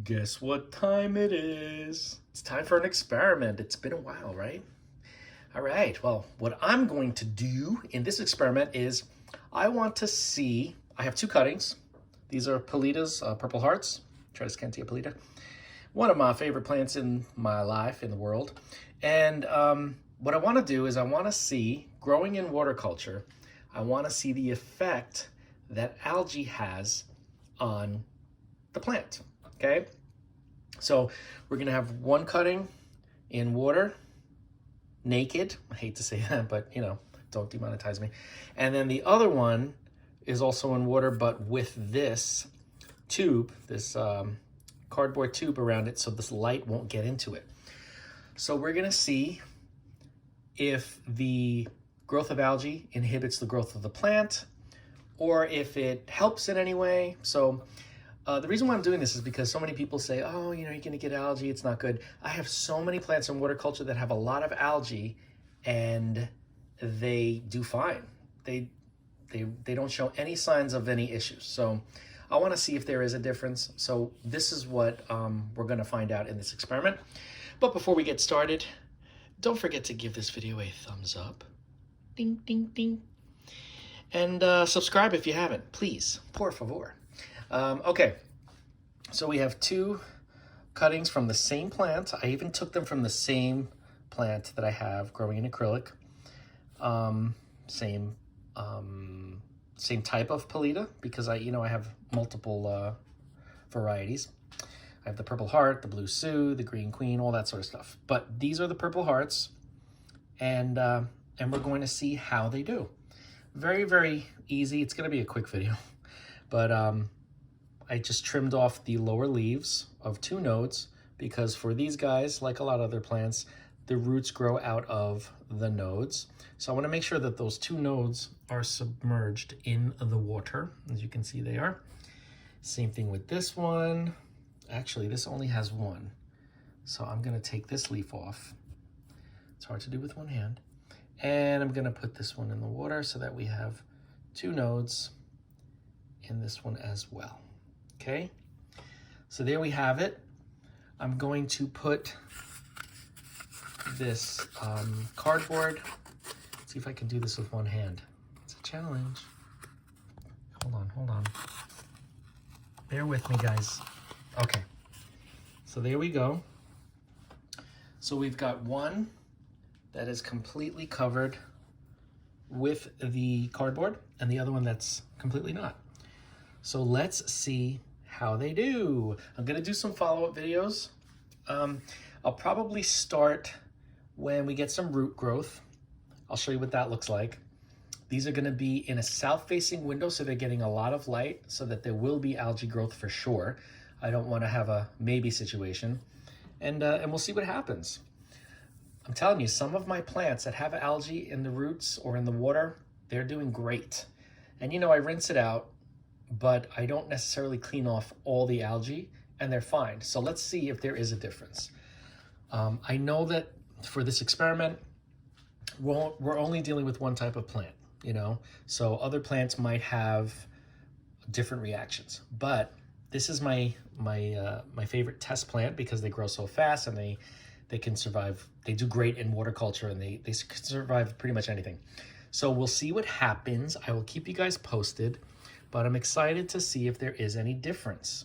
Guess what time it is? It's time for an experiment. It's been a while, right? All right, well, what I'm going to do in this experiment is I want to see, I have two cuttings. These are Paletas, Purple Hearts, Tradescantia Paleta. One of my favorite plants in my life, in the world. And what I want to do is I want to see, growing in water culture, I want to see the effect that algae has on the plant, okay? So we're gonna have one cutting in water, naked. I hate to say that, but you know, don't demonetize me. And then the other one is also in water, but with this tube, this cardboard tube around it, so this light won't get into it. So we're gonna see if the growth of algae inhibits the growth of the plant, or if it helps in any way. So the reason why I'm doing this is because so many people say, oh, you know, you're gonna get algae, it's not good. I have so many plants in water culture that have a lot of algae and they do fine. They don't show any signs of any issues. So I wanna see if there is a difference. So this is what we're gonna find out in this experiment. But before we get started, don't forget to give this video a thumbs up. Ding, ding, ding. And subscribe if you haven't, please, por favor. Okay, so we have two cuttings from the same plant. I even took them from the same plant that I have growing in acrylic. Same type of Paleta, because I have multiple varieties. I have the Purple Heart, the Blue Sue, the Green Queen, all that sort of stuff. But these are the Purple Hearts, and we're going to see how they do. Very, very easy. It's going to be a quick video, but I just trimmed off the lower leaves of two nodes because for these guys, like a lot of other plants, the roots grow out of the nodes. So I want to make sure that those two nodes are submerged in the water. As you can see, they are. Same thing with this one. Actually, this only has one. So I'm going to take this leaf off. It's hard to do with one hand. And I'm going to put this one in the water so that we have two nodes in this one as well. Okay, so there we have it. I'm going to put this cardboard. Let's see if I can do this with one hand. It's a challenge. Hold on. Bear with me, guys. Okay, so there we go. So we've got one that is completely covered with the cardboard and the other one that's completely not. So let's see how they do. I'm gonna do some follow-up videos. I'll probably start when we get some root growth. I'll show you what that looks like. These are gonna be in a south-facing window, so they're getting a lot of light so that there will be algae growth for sure. I don't wanna have a maybe situation. And we'll see what happens. I'm telling you, some of my plants that have algae in the roots or in the water, they're doing great. And you know, I rinse it out, but I don't necessarily clean off all the algae, and they're fine. So let's see if there is a difference. I know that for this experiment, we're only dealing with one type of plant, you know? So other plants might have different reactions, but this is my favorite test plant because they grow so fast and they can survive. They do great in water culture and they can survive pretty much anything. So we'll see what happens. I will keep you guys posted, but I'm excited to see if there is any difference.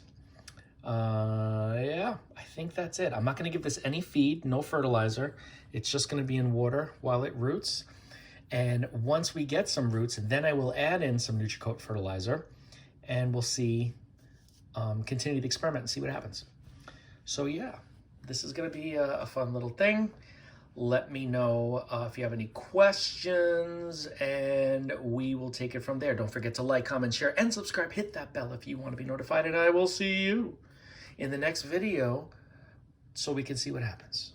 Yeah, I think that's it. I'm not gonna give this any feed, no fertilizer. It's just gonna be in water while it roots. And once we get some roots, then I will add in some NutriCoat fertilizer and we'll see, continue the experiment and see what happens. So yeah, this is gonna be a fun little thing. Let me know if you have any questions and we will take it from there. Don't forget to like, comment, share, and subscribe. Hit that bell if you want to be notified, and I will see you in the next video so we can see what happens.